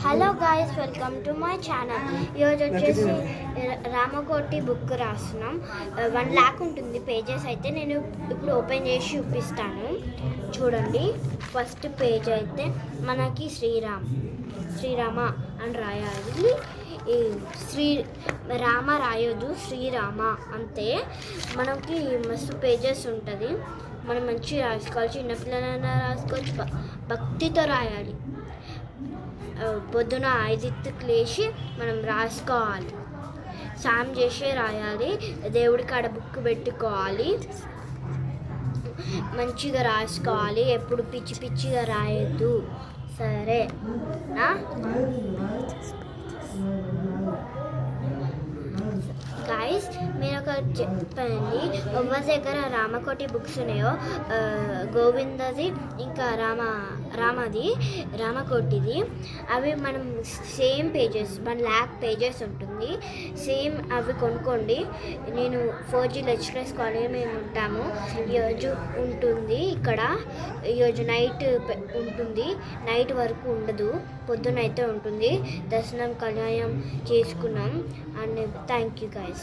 Hello guys, welcome to my channel. ఈరోజు వచ్చేసి Ramakoti book రాస్తున్నాం. 1 lakh ఉంటుంది పేజెస్. అయితే నేను ఇప్పుడు ఓపెన్ చేసి చూపిస్తాను, చూడండి. ఫస్ట్ పేజ్ అయితే మనకి శ్రీరామ అని రాయాలి. రామ రాయొద్దు, శ్రీరామ అంతే. మనకి మస్తు పేజెస్ ఉంటుంది, మనం మంచిగా రాసుకోవాలి. చిన్నపిల్లలైనా రాసుకోవచ్చు, భక్తితో రాయాలి. పొద్దున 5కి లేచి మనం రాసుకోవాలి, స్నానం చేసే రాయాలి. దేవుడి కాడ బుక్ పెట్టుకోవాలి, మంచిగా రాసుకోవాలి. ఎప్పుడు పిచ్చి పిచ్చిగా రాయొద్దు, సరేనా? గాయస్, మీరు ఒక చెప్పండి, ఎవరి దగ్గర రామకోటి బుక్స్ ఉన్నాయో, గోవిందది ఇంకా రామకోటిది, అవి మనం సేమ్ పేజెస్ 1 lakh పేజెస్ ఉంటుంది. సేమ్ అవి కొనుక్కోండి. నేను 4G లెక్చరర్స్ కాలేజ్ మేము ఉంటాము. ఈరోజు ఉంటుంది ఇక్కడ, ఈరోజు నైట్ ఉంటుంది, నైట్ వరకు ఉండదు, పొద్దునైతే ఉంటుంది. దర్శనం కళ్యాణం చేసుకున్నాం. And thank you guys.